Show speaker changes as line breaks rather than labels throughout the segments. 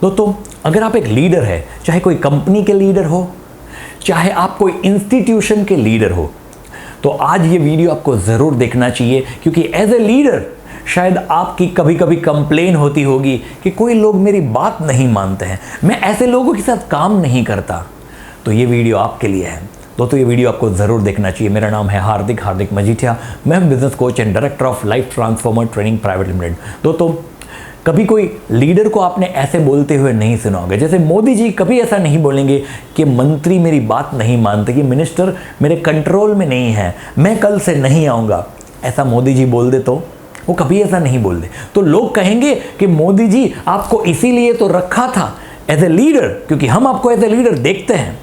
दोस्तों, अगर आप एक लीडर है, चाहे कोई कंपनी के लीडर हो, चाहे आप कोई इंस्टीट्यूशन के लीडर हो, तो आज ये वीडियो आपको ज़रूर देखना चाहिए, क्योंकि एज ए लीडर शायद आपकी कभी कभी कंप्लेन होती होगी कि कोई लोग मेरी बात नहीं मानते हैं, मैं ऐसे लोगों के साथ काम नहीं करता। तो ये वीडियो आपके लिए है दोस्तों, ये वीडियो आपको ज़रूर देखना चाहिए। मेरा नाम है हार्दिक मजीठिया, मैं business coach and director of life transformer training private limited. दोस्तों, कभी कोई लीडर को आपने ऐसे बोलते हुए नहीं सुना होगा। जैसे मोदी जी कभी ऐसा नहीं बोलेंगे कि मंत्री मेरी बात नहीं मानते, कि मिनिस्टर मेरे कंट्रोल में नहीं है, मैं कल से नहीं आऊँगा। ऐसा मोदी जी बोल दे तो वो कभी ऐसा नहीं बोल दे। तो लोग कहेंगे कि मोदी जी आपको इसीलिए तो रखा था एज ए लीडर, क्योंकि हम आपको एज ए लीडर देखते हैं।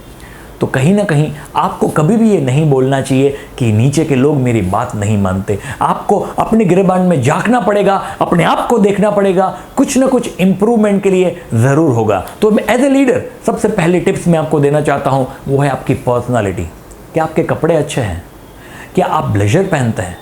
तो कहीं ना कहीं आपको कभी भी ये नहीं बोलना चाहिए कि नीचे के लोग मेरी बात नहीं मानते। आपको अपने गिरबान में झांकना पड़ेगा, अपने आप को देखना पड़ेगा, कुछ ना कुछ इंप्रूवमेंट के लिए ज़रूर होगा। तो एज ए लीडर सबसे पहले टिप्स मैं आपको देना चाहता हूँ, वो है आपकी पर्सनालिटी। क्या आपके कपड़े अच्छे हैं? क्या आप ब्लेजर पहनते हैं?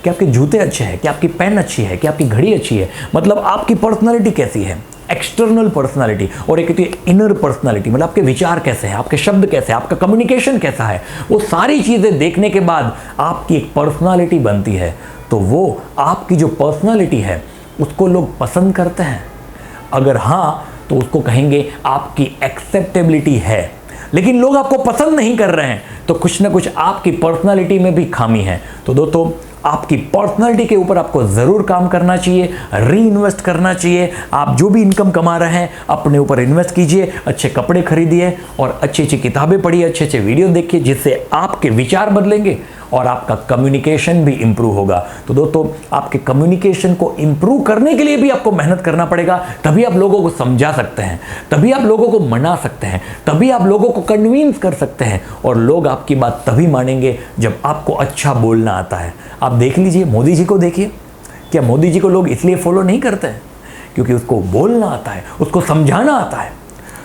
क्या आपके जूते अच्छे हैं? क्या आपकी पेन अच्छी है? क्या आपकी घड़ी अच्छी है? मतलब आपकी पर्सनालिटी कैसी है? एक्सटर्नल पर्सनालिटी और एक होती है इनर पर्सनालिटी, मतलब आपके विचार कैसे हैं, आपके शब्द कैसे हैं, आपका कम्युनिकेशन कैसा है। वो सारी चीज़ें देखने के बाद आपकी एक पर्सनालिटी बनती है। तो वो आपकी जो पर्सनालिटी है उसको लोग पसंद करते हैं। अगर हाँ, तो उसको कहेंगे आपकी एक्सेप्टेबिलिटी है। लेकिन लोग आपको पसंद नहीं कर रहे हैं, तो कुछ ना कुछ आपकी पर्सनालिटी में भी खामी है। तो दोस्तों, आपकी पर्सनालिटी के ऊपर आपको ज़रूर काम करना चाहिए, री इन्वेस्ट करना चाहिए। आप जो भी इनकम कमा रहे हैं अपने ऊपर इन्वेस्ट कीजिए, अच्छे कपड़े खरीदिए और अच्छी अच्छी किताबें पढ़िए, अच्छे अच्छे वीडियो देखिए, जिससे आपके विचार बदलेंगे और आपका कम्युनिकेशन भी इम्प्रूव होगा। तो दोस्तों, आपके कम्युनिकेशन को इम्प्रूव करने के लिए भी आपको मेहनत करना पड़ेगा। तभी आप लोगों को समझा सकते हैं, तभी आप लोगों को मना सकते हैं, तभी आप लोगों को कन्विंस कर सकते हैं। और लोग आपकी बात तभी मानेंगे जब आपको अच्छा बोलना आता है। आप देख लीजिए, मोदी जी को देखिए, क्या मोदी जी को लोग इसलिए फॉलो नहीं करते हैं? क्योंकि उसको बोलना आता है, उसको समझाना आता है।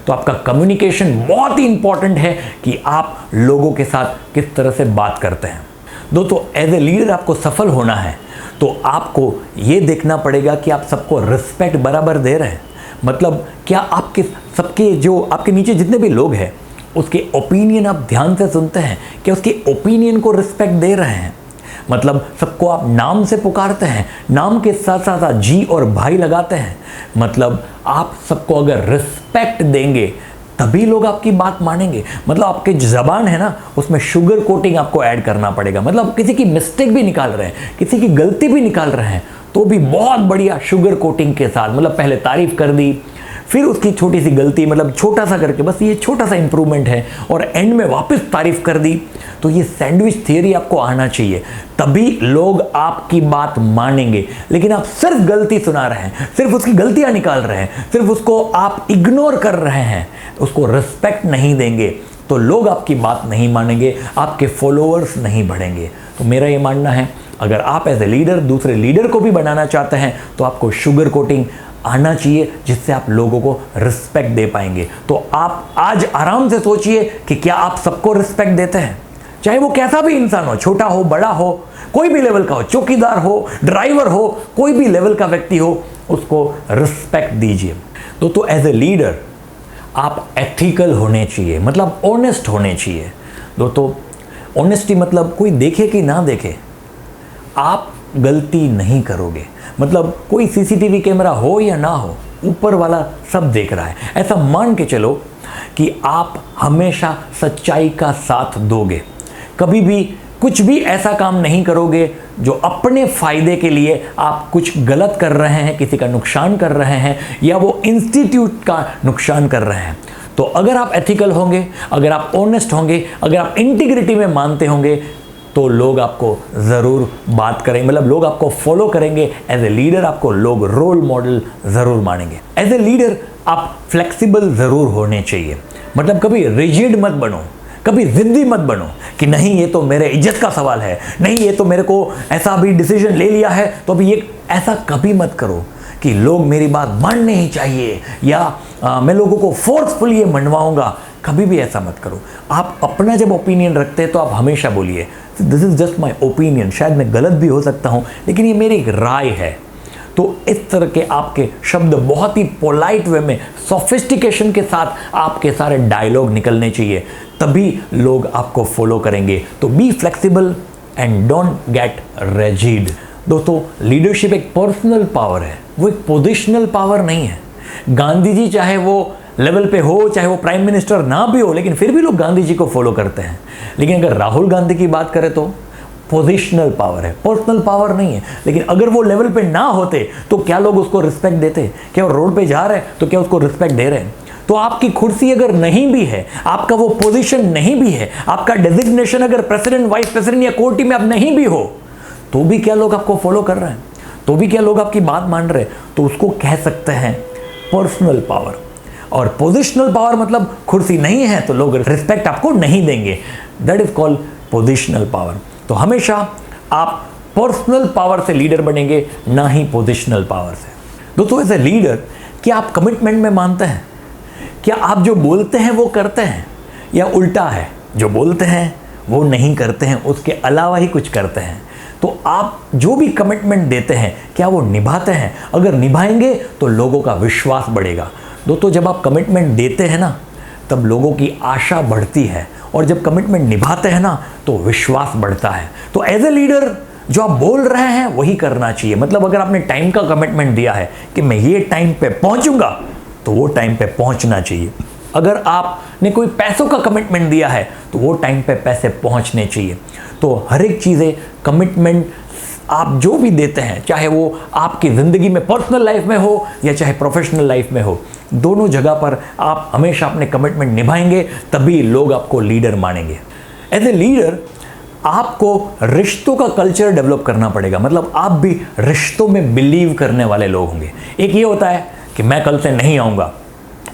तो आपका कम्युनिकेशन बहुत ही इंपॉर्टेंट है कि आप लोगों के साथ किस तरह से बात करते हैं। दोस्तों, एज ए लीडर आपको सफल होना है तो आपको ये देखना पड़ेगा कि आप सबको रिस्पेक्ट बराबर दे रहे हैं। मतलब क्या आपके सबके जो आपके नीचे जितने भी लोग हैं उसके ओपिनियन आप ध्यान से सुनते हैं? क्या उसके ओपिनियन को रिस्पेक्ट दे रहे हैं? मतलब सबको आप नाम से पुकारते हैं, नाम के साथ साथ जी और भाई लगाते हैं। मतलब आप सबको अगर रिस्पेक्ट देंगे तभी लोग आपकी बात मानेंगे। मतलब आपके जो ज़बान है ना, उसमें शुगर कोटिंग आपको ऐड करना पड़ेगा। मतलब किसी की मिस्टेक भी निकाल रहे हैं, किसी की गलती भी निकाल रहे हैं, तो भी बहुत बढ़िया शुगर कोटिंग के साथ, मतलब पहले तारीफ कर दी, फिर उसकी छोटी सी गलती, मतलब छोटा सा करके, बस ये छोटा सा इंप्रूवमेंट है, और एंड में वापस तारीफ कर दी। तो ये सैंडविच थियरी आपको आना चाहिए, तभी लोग आपकी बात मानेंगे। लेकिन आप सिर्फ गलती सुना रहे हैं, सिर्फ उसकी गलतियां निकाल रहे हैं, सिर्फ उसको आप इग्नोर कर रहे हैं, उसको रिस्पेक्ट नहीं देंगे, तो लोग आपकी बात नहीं मानेंगे, आपके फॉलोअर्स नहीं बढ़ेंगे। तो मेरा ये मानना है, अगर आप एज ए लीडर दूसरे लीडर को भी बनाना चाहते हैं तो आपको शुगर कोटिंग आना चाहिए, जिससे आप लोगों को रिस्पेक्ट दे पाएंगे। तो आप आज आराम से सोचिए कि क्या आप सबको रिस्पेक्ट देते हैं? चाहे वो कैसा भी इंसान हो, छोटा हो, बड़ा हो, कोई भी लेवल का हो, चौकीदार हो, ड्राइवर हो, कोई भी लेवल का व्यक्ति हो, उसको रिस्पेक्ट दीजिए। तो एज ए लीडर आप एथिकल होने चाहिए, मतलब ऑनेस्ट होने चाहिए। दोस्तों, ऑनेस्टी मतलब कोई देखे कि ना देखे, आप गलती नहीं करोगे। मतलब कोई सीसीटीवी कैमरा हो या ना हो, ऊपर वाला सब देख रहा है। ऐसा मान के चलो कि आप हमेशा सच्चाई का साथ दोगे, कभी भी कुछ भी ऐसा काम नहीं करोगे जो अपने फायदे के लिए आप कुछ गलत कर रहे हैं, किसी का नुकसान कर रहे हैं, या वो इंस्टीट्यूट का नुकसान कर रहे हैं। तो अगर आप एथिकल होंगे, अगर आप ऑनेस्ट होंगे, अगर आप इंटीग्रिटी में मानते होंगे, तो लोग आपको ज़रूर बात करेंगे, मतलब लोग आपको फॉलो करेंगे। एज ए लीडर आपको लोग रोल मॉडल ज़रूर मानेंगे। एज ए लीडर आप फ्लेक्सिबल ज़रूर होने चाहिए, मतलब कभी रिजिड मत बनो, कभी जिद्दी मत बनो कि नहीं ये तो मेरे इज्जत का सवाल है, नहीं ये तो मेरे को ऐसा भी डिसीजन ले लिया है तो अभी ये, ऐसा कभी मत करो कि लोग मेरी बात माननी ही चाहिए या मैं लोगों को फोर्सफुली ये मनवाऊंगा। कभी भी ऐसा मत करो। आप अपना जब ओपिनियन रखते हैं तो आप हमेशा बोलिए this is just my opinion, शायद मैं गलत भी हो सकता हूँ लेकिन ये मेरी एक राय है। तो इस तरह के आपके शब्द बहुत ही पोलाइट वे में, सोफिस्टिकेशन के साथ आपके सारे डायलॉग निकलने चाहिए, तभी लोग आपको फॉलो करेंगे। तो be flexible and don't get rigid. दोस्तों, लीडरशिप एक पर्सनल पावर है, वो एक पोजिशनल पावर नहीं है। गांधी जी चाहे वो लेवल पे हो, चाहे वो प्राइम मिनिस्टर ना भी हो, लेकिन फिर भी लोग गांधी जी को फॉलो करते हैं। लेकिन अगर राहुल गांधी की बात करें तो पोजिशनल पावर है, पर्सनल पावर नहीं है। लेकिन अगर वो लेवल पे ना होते तो क्या लोग उसको रिस्पेक्ट देते? क्या वो रोड पे जा रहे हैं तो क्या उसको रिस्पेक्ट दे रहे हैं? तो आपकी कुर्सी अगर नहीं भी है, आपका वो पोजीशन नहीं भी है, आपका डेजिग्नेशन अगर प्रेसिडेंट, वाइस प्रेसिडेंट या कोर्ट में आप नहीं भी हो, तो भी क्या लोग आपको फॉलो कर रहे हैं? तो भी क्या लोग आपकी बात मान रहे हैं? तो उसको कह सकते हैं पर्सनल पावर। और पोजिशनल पावर मतलब कुर्सी नहीं है तो लोग रिस्पेक्ट आपको नहीं देंगे, that is called positional power. तो हमेशा आप पर्सनल पावर से लीडर बनेंगे, ना ही पोजिशनल पावर से। दोस्तों, एज ए लीडर क्या आप कमिटमेंट में मानते हैं? क्या आप जो बोलते हैं वो करते हैं, या उल्टा है, जो बोलते हैं वो नहीं करते हैं, उसके अलावा ही कुछ करते हैं? तो आप जो भी कमिटमेंट देते हैं क्या वो निभाते हैं? अगर निभाएंगे तो लोगों का विश्वास बढ़ेगा। दोस्तों, जब आप कमिटमेंट देते हैं ना, तब लोगों की आशा बढ़ती है, और जब कमिटमेंट निभाते हैं ना तो विश्वास बढ़ता है। तो एज ए लीडर जो आप बोल रहे हैं वही करना चाहिए। मतलब अगर आपने टाइम का कमिटमेंट दिया है कि मैं ये टाइम पे पहुंचूंगा, तो वो टाइम पे पहुंचना चाहिए। अगर आपने कोई पैसों का कमिटमेंट दिया है तो वो टाइम पे पैसे पहुंचने चाहिए। तो हर एक चीज़ें, कमिटमेंट आप जो भी देते हैं, चाहे वो आपकी ज़िंदगी में पर्सनल लाइफ में हो या चाहे प्रोफेशनल लाइफ में हो, दोनों जगह पर आप हमेशा अपने कमिटमेंट निभाएंगे, तभी लोग आपको लीडर मानेंगे। एज ए लीडर आपको रिश्तों का कल्चर डेवलप करना पड़ेगा। मतलब आप भी रिश्तों में बिलीव करने वाले लोग होंगे। एक ये होता है कि मैं कल से नहीं आऊँगा,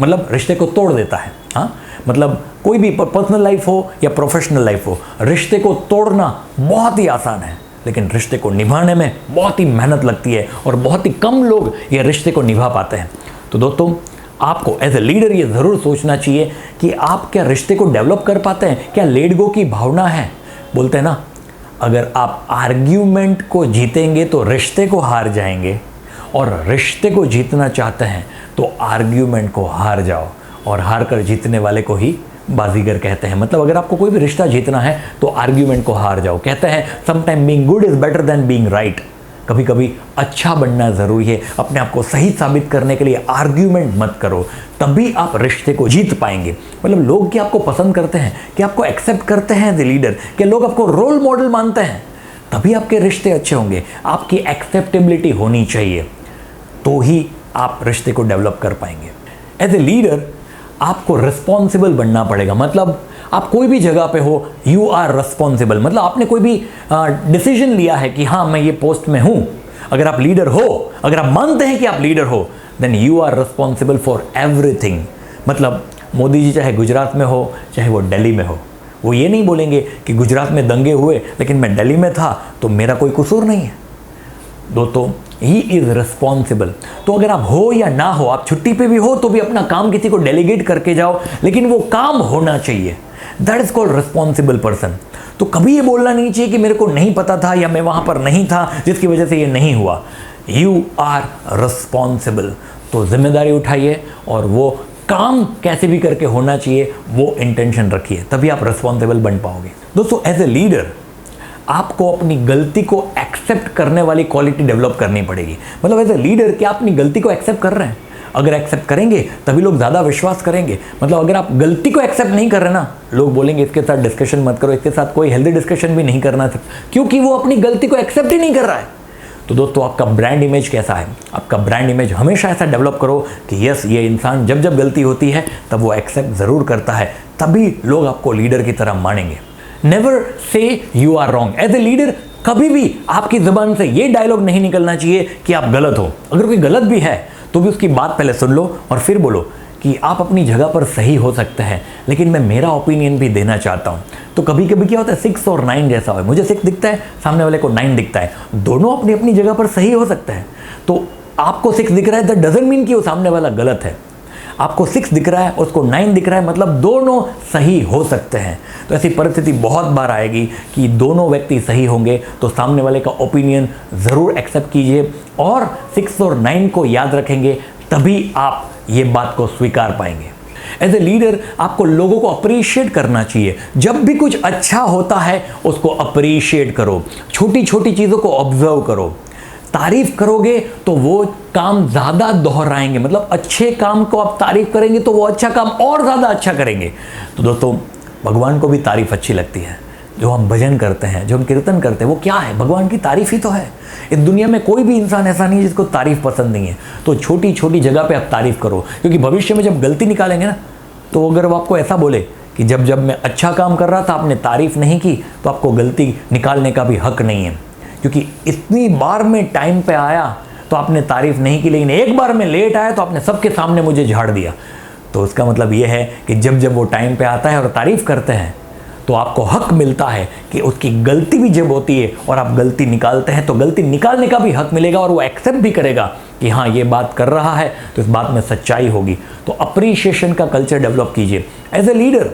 मतलब रिश्ते को तोड़ देता है। हाँ, मतलब कोई भी पर्सनल लाइफ हो या प्रोफेशनल लाइफ हो, रिश्ते को तोड़ना बहुत ही आसान है, लेकिन रिश्ते को निभाने में बहुत ही मेहनत लगती है, और बहुत ही कम लोग ये रिश्ते को निभा पाते हैं। तो दोस्तों, आपको एज ए लीडर ये ज़रूर सोचना चाहिए कि आप क्या रिश्ते को डेवलप कर पाते हैं? क्या लेट गो की भावना है? बोलते हैं ना, अगर आप आर्ग्यूमेंट को जीतेंगे तो रिश्ते को हार जाएंगे, और रिश्ते को जीतना चाहते हैं तो आर्ग्यूमेंट को हार जाओ, और हार कर जीतने वाले को ही बाजीगर कहते हैं। मतलब अगर आपको कोई भी रिश्ता जीतना है तो आर्ग्यूमेंट को हार जाओ। कहते हैं sometime being good is better than being right. कभी कभी अच्छा बनना ज़रूरी है। अपने आप को सही साबित करने के लिए आर्ग्यूमेंट मत करो, तभी आप रिश्ते को जीत पाएंगे। मतलब लोग क्या आपको पसंद करते हैं, कि आपको एक्सेप्ट करते हैं एज ए लीडर, कि लोग आपको रोल मॉडल मानते हैं, तभी आपके रिश्ते अच्छे होंगे। आपकी एक्सेप्टेबिलिटी होनी चाहिए, तो ही आप रिश्ते को डेवलप कर पाएंगे। एज ए लीडर आपको रिस्पॉन्सिबल बनना पड़ेगा। मतलब आप कोई भी जगह पे हो, यू आर रिस्पॉन्सिबल। मतलब आपने कोई भी डिसीजन लिया है कि हाँ मैं ये पोस्ट में हूँ, अगर आप लीडर हो, अगर आप मानते हैं कि आप लीडर हो, then you are responsible for everything. मतलब मोदी जी चाहे गुजरात में हो, चाहे वो दिल्ली में हो, वो ये नहीं बोलेंगे कि गुजरात में दंगे हुए लेकिन मैं दिल्ली में था तो मेरा कोई कसूर नहीं है। दोस्तों, ही इज़ रिस्पॉन्सिबल। तो अगर आप हो या ना हो, आप छुट्टी पे भी हो तो भी अपना काम किसी को डेलीगेट करके जाओ, लेकिन वो काम होना चाहिए। That is called responsible person. तो कभी ये बोलना नहीं चाहिए कि मेरे को नहीं पता था या मैं वहाँ पर नहीं था जिसकी वजह से ये नहीं हुआ। You are responsible. तो जिम्मेदारी उठाइए, और वो काम कैसे भी करके होना चाहिए वो इंटेंशन रखिए, तभी आप रिस्पॉन्सिबल बन पाओगे। दोस्तों, एज ए लीडर आपको अपनी गलती को एक्सेप्ट करने वाली क्वालिटी डेवलप करनी पड़ेगी। मतलब एज ए लीडर क्या आप अपनी गलती को एक्सेप्ट कर रहे हैं? अगर एक्सेप्ट करेंगे तभी लोग ज़्यादा विश्वास करेंगे। मतलब अगर आप गलती को एक्सेप्ट नहीं कर रहे ना, लोग बोलेंगे इसके साथ डिस्कशन मत करो, इसके साथ कोई हेल्दी डिस्कशन भी नहीं करना, क्योंकि वो अपनी गलती को एक्सेप्ट ही नहीं कर रहा है। तो दोस्तों, आपका ब्रांड इमेज कैसा है? आपका ब्रांड इमेज हमेशा ऐसा डेवलप करो कि यस, ये इंसान जब जब गलती होती है तब वो एक्सेप्ट ज़रूर करता है, तभी लोग आपको लीडर की तरह मानेंगे। Never say you are wrong. As a leader कभी भी आपकी ज़ुबान से ये डायलॉग नहीं निकलना चाहिए कि आप गलत हो। अगर कोई गलत भी है तो भी उसकी बात पहले सुन लो और फिर बोलो कि आप अपनी जगह पर सही हो सकते हैं, लेकिन मैं मेरा ओपिनियन भी देना चाहता हूँ। तो कभी कभी क्या होता है, 6 और 9 जैसा हो, मुझे 6 दिखता है, सामने वाले को 9 दिखता है, दोनों अपनी अपनी जगह पर सही हो सकते हैं। तो आपको 6 दिख रहा है, दैट डजंट मीन कि वो सामने वाला गलत है। आपको 6 दिख रहा है, उसको 9 दिख रहा है, मतलब दोनों सही हो सकते हैं। तो ऐसी परिस्थिति बहुत बार आएगी कि दोनों व्यक्ति सही होंगे, तो सामने वाले का ओपिनियन ज़रूर एक्सेप्ट कीजिए और 6 और 9 को याद रखेंगे, तभी आप ये बात को स्वीकार पाएंगे। एज ए लीडर आपको लोगों को अप्रिशिएट करना चाहिए। जब भी कुछ अच्छा होता है उसको अप्रिशिएट करो, छोटी छोटी चीज़ों को ऑब्जर्व करो। तारीफ करोगे तो वो काम ज़्यादा दोहराएंगे, मतलब अच्छे काम को आप तारीफ करेंगे तो वो अच्छा काम और ज़्यादा अच्छा करेंगे। तो दोस्तों, भगवान को भी तारीफ अच्छी लगती है। जो हम भजन करते हैं, जो हम कीर्तन करते हैं, वो क्या है? भगवान की तारीफ ही तो है। इस दुनिया में कोई भी इंसान ऐसा नहीं है जिसको तारीफ पसंद नहीं है। तो छोटी छोटी जगह पे आप तारीफ करो, क्योंकि भविष्य में जब गलती निकालेंगे ना, तो अगर वो आपको ऐसा बोले कि जब जब मैं अच्छा काम कर रहा था आपने तारीफ नहीं की, तो आपको गलती निकालने का भी हक नहीं है। क्योंकि इतनी बार मैं टाइम पे आया तो आपने तारीफ नहीं की, लेकिन एक बार मैं लेट आया तो आपने सबके सामने मुझे झाड़ दिया। तो उसका मतलब ये है कि जब जब वो टाइम पे आता है और तारीफ करते हैं तो आपको हक मिलता है कि उसकी गलती भी जब होती है और आप गलती निकालते हैं तो गलती निकालने का भी हक मिलेगा, और वो एक्सेप्ट भी करेगा कि हाँ ये बात कर रहा है तो इस बात में सच्चाई होगी। तो अप्रिशिएशन का कल्चर डेवलप कीजिए। एज ए लीडर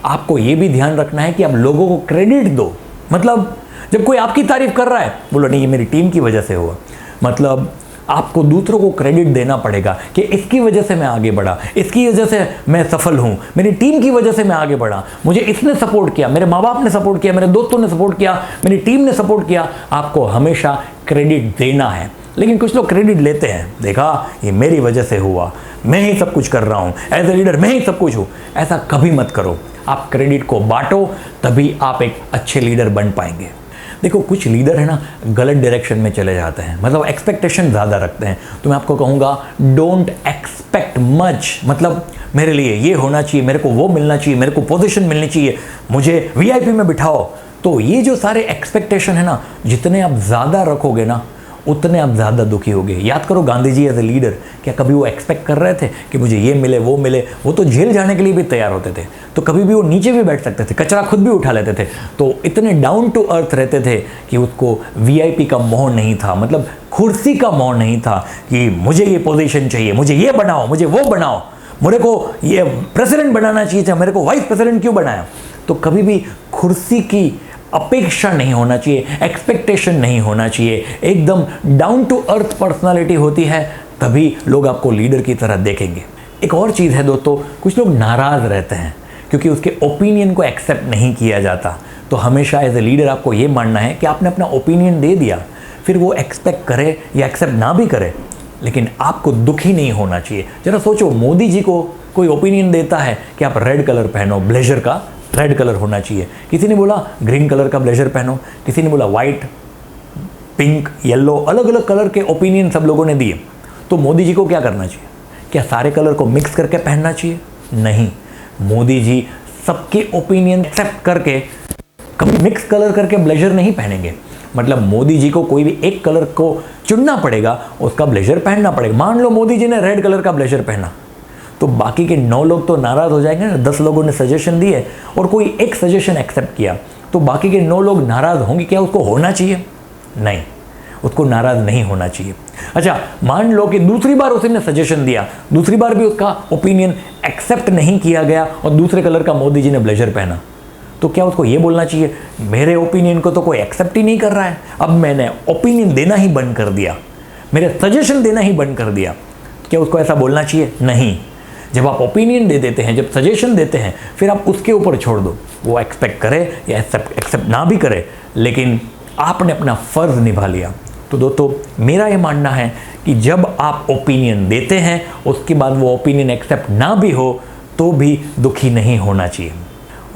आपको ये भी ध्यान रखना है कि आप लोगों को क्रेडिट दो। मतलब जब कोई आपकी तारीफ कर रहा है, बोलो नहीं ये मेरी टीम की वजह से हुआ। मतलब आपको दूसरों को क्रेडिट देना पड़ेगा कि इसकी वजह से मैं आगे बढ़ा, इसकी वजह से मैं सफल हूँ, मेरी टीम की वजह से मैं आगे बढ़ा, मुझे इसने सपोर्ट किया, मेरे माँ बाप ने सपोर्ट किया, मेरे दोस्तों ने सपोर्ट किया, मेरी टीम ने सपोर्ट किया। आपको हमेशा क्रेडिट देना है। लेकिन कुछ लोग क्रेडिट लेते हैं, देखा ये मेरी वजह से हुआ, मैं ही सब कुछ कर रहा हूँ, एज ए लीडर मैं ही सब कुछ हूँ। ऐसा कभी मत करो। आप क्रेडिट को बांटो, तभी आप एक अच्छे लीडर बन पाएंगे। देखो कुछ लीडर है ना, गलत डायरेक्शन में चले जाते हैं, मतलब एक्सपेक्टेशन ज़्यादा रखते हैं। तो मैं आपको कहूँगा डोंट एक्सपेक्ट मच। मतलब मेरे लिए ये होना चाहिए, मेरे को वो मिलना चाहिए, मेरे को पोजीशन मिलनी चाहिए, मुझे वीआईपी में बिठाओ। तो ये जो सारे एक्सपेक्टेशन है ना, जितने आप ज़्यादा रखोगे ना उतने आप ज़्यादा दुखी होगे। याद करो Gandhi ji as a leader, क्या कभी वो एक्सपेक्ट कर रहे थे कि मुझे ये मिले वो मिले? वो तो जेल जाने के लिए भी तैयार होते थे, तो कभी भी वो नीचे भी बैठ सकते थे, कचरा खुद भी उठा लेते थे। तो इतने डाउन टू अर्थ रहते थे कि उसको वीआईपी का मोह नहीं था, मतलब कुर्सी का मोह नहीं था कि मुझे ये पोजीशन चाहिए, मुझे ये बनाओ, मुझे वो बनाओ, मेरे को ये प्रेसिडेंट बनाना चाहिए, मेरे को वाइस प्रेसिडेंट क्यों बनाया? तो कभी भी कुर्सी की अपेक्षा नहीं होना चाहिए, एक्सपेक्टेशन नहीं होना चाहिए। एकदम डाउन टू अर्थ पर्सनालिटी होती है, तभी लोग आपको लीडर की तरह देखेंगे। एक और चीज़ है दोस्तों, कुछ लोग नाराज़ रहते हैं क्योंकि उसके ओपिनियन को एक्सेप्ट नहीं किया जाता। तो हमेशा एज ए लीडर आपको ये मानना है कि आपने अपना ओपिनियन दे दिया, फिर वो एक्सपेक्ट करे या एक्सेप्ट ना भी करे, लेकिन आपको दुखी नहीं होना चाहिए। जरा सोचो, मोदी जी को कोई ओपिनियन देता है कि आप रेड कलर पहनो, ब्लेजर का रेड कलर होना चाहिए। किसी ने बोला ग्रीन कलर का ब्लेजर पहनो, किसी ने बोला वाइट, पिंक, येलो, अलग अलग कलर के ओपिनियन सब लोगों ने दिए। तो मोदी जी को क्या करना चाहिए? क्या सारे कलर को मिक्स करके पहनना चाहिए? नहीं, मोदी जी सबके ओपिनियन एक्सेप्ट करके कभी मिक्स कलर करके ब्लेजर नहीं पहनेंगे। मतलब मोदी जी को कोई भी एक कलर को चुनना पड़ेगा, उसका ब्लेजर पहनना पड़ेगा। मान लो मोदी जी ने रेड कलर का ब्लेजर पहना, तो बाकी के 9 लोग तो नाराज़ हो जाएंगे ना। 10 लोगों ने सजेशन दिए और कोई एक सजेशन एक्सेप्ट किया, तो बाकी के 9 लोग नाराज़ होंगे। क्या उसको होना चाहिए? नहीं, उसको नाराज़ नहीं होना चाहिए। अच्छा, मान लो कि दूसरी बार उसने सजेशन दिया, दूसरी बार भी उसका ओपिनियन एक्सेप्ट नहीं किया गया और दूसरे कलर का मोदी जी ने ब्लेजर पहना, तो क्या उसको ये बोलना चाहिए मेरे ओपिनियन को तो कोई एक्सेप्ट ही नहीं कर रहा है, अब मैंने ओपिनियन देना ही बंद कर दिया, मेरे सजेशन देना ही बंद कर दिया? क्या उसको ऐसा बोलना चाहिए? नहीं। जब आप ओपिनियन दे देते हैं, जब सजेशन देते हैं, फिर आप उसके ऊपर छोड़ दो, वो एक्सपेक्ट करे या एक्सेप्ट ना भी करे, लेकिन आपने अपना फ़र्ज़ निभा लिया। तो दोस्तों, मेरा ये मानना है कि जब आप ओपिनियन देते हैं, उसके बाद वो ओपिनियन एक्सेप्ट ना भी हो तो भी दुखी नहीं होना चाहिए।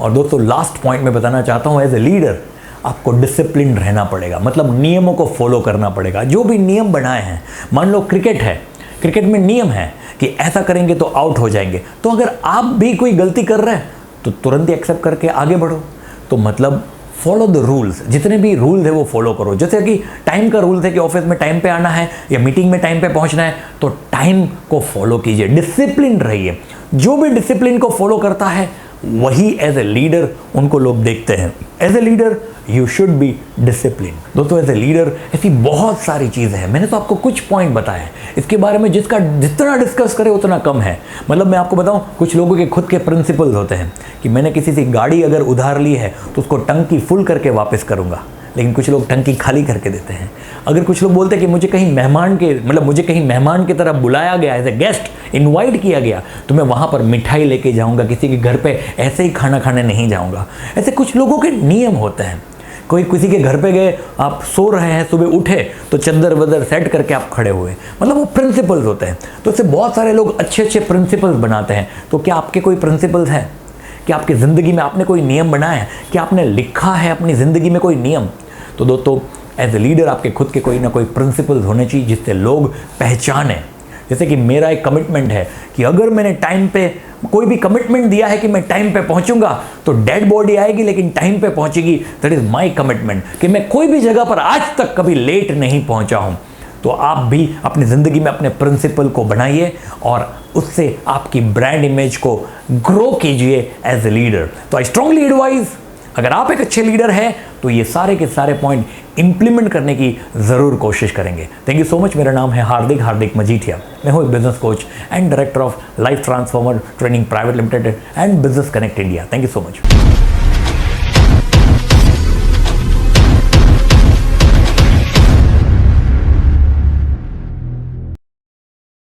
और दोस्तों, लास्ट पॉइंट मैं बताना चाहता हूँ, एज ए लीडर आपको डिसिप्लिन रहना पड़ेगा, मतलब नियमों को फॉलो करना पड़ेगा। जो भी नियम बनाए हैं, मान लो क्रिकेट है, क्रिकेट में नियम है कि ऐसा करेंगे तो आउट हो जाएंगे, तो अगर आप भी कोई गलती कर रहे हैं तो तुरंत ही एक्सेप्ट करके आगे बढ़ो। तो मतलब फॉलो द रूल्स, जितने भी रूल है वो फॉलो करो। जैसे कि टाइम का रूल है कि ऑफिस में टाइम पे आना है या मीटिंग में टाइम पे पहुंचना है, तो टाइम को फॉलो कीजिए, डिसिप्लिन रहिए। जो भी डिसिप्लिन को फॉलो करता है वही एज ए लीडर उनको लोग देखते हैं। As a leader you should be discipline. दोस्तों एज ए लीडर ऐसी बहुत सारी चीज़ें हैं, मैंने तो आपको कुछ पॉइंट बताए हैं, इसके बारे में जिसका जितना डिस्कस करे उतना कम है। मतलब मैं आपको बताऊं, कुछ लोगों के खुद के प्रिंसिपल्स होते हैं कि मैंने किसी से गाड़ी अगर उधार ली है तो उसको टंकी फुल करके वापस करूंगा, लेकिन कुछ लोग टंकी खाली करके देते हैं। अगर कुछ लोग बोलते हैं कि मुझे कहीं मेहमान की तरह बुलाया गया, एज ए गेस्ट इनवाइट किया गया, तो मैं वहाँ पर मिठाई लेके जाऊँगा, किसी के घर पे ऐसे ही खाना खाने नहीं जाऊँगा। ऐसे कुछ लोगों के नियम होते हैं। कोई किसी के घर पे गए, आप सो रहे हैं, सुबह उठे तो चद्दर वदर सेट करके आप खड़े हुए, मतलब वो प्रिंसिपल्स होते हैं। तो इससे बहुत सारे लोग अच्छे अच्छे प्रिंसिपल्स बनाते हैं। तो क्या आपके कोई प्रिंसिपल्स हैं? क्या आपकी ज़िंदगी में आपने कोई नियम बनाया है? क्या आपने लिखा है अपनी ज़िंदगी में कोई नियम? तो दोस्तों एज ए लीडर आपके खुद के कोई ना कोई प्रिंसिपल्स होने चाहिए जिससे लोग पहचानें। जैसे कि मेरा एक कमिटमेंट है कि अगर मैंने टाइम पे कोई भी कमिटमेंट दिया है कि मैं टाइम पे पहुंचूंगा, तो डेड बॉडी आएगी लेकिन टाइम पे पहुंचेगी। दैट इज माय कमिटमेंट कि मैं कोई भी जगह पर आज तक कभी लेट नहीं पहुंचा हूं। तो आप भी अपनी ज़िंदगी में अपने प्रिंसिपल को बनाइए और उससे आपकी ब्रांड इमेज को ग्रो कीजिए एज ए लीडर। तो आई स्ट्रांगली एडवाइज, अगर आप एक अच्छे लीडर हैं तो ये सारे के सारे पॉइंट इंप्लीमेंट करने की ज़रूर कोशिश करेंगे। Thank you so much. मेरा नाम है हार्दिक मजीठिया। मैं हूँ एक business coach and director of life transformer training private limited and business connect India. Thank you so much.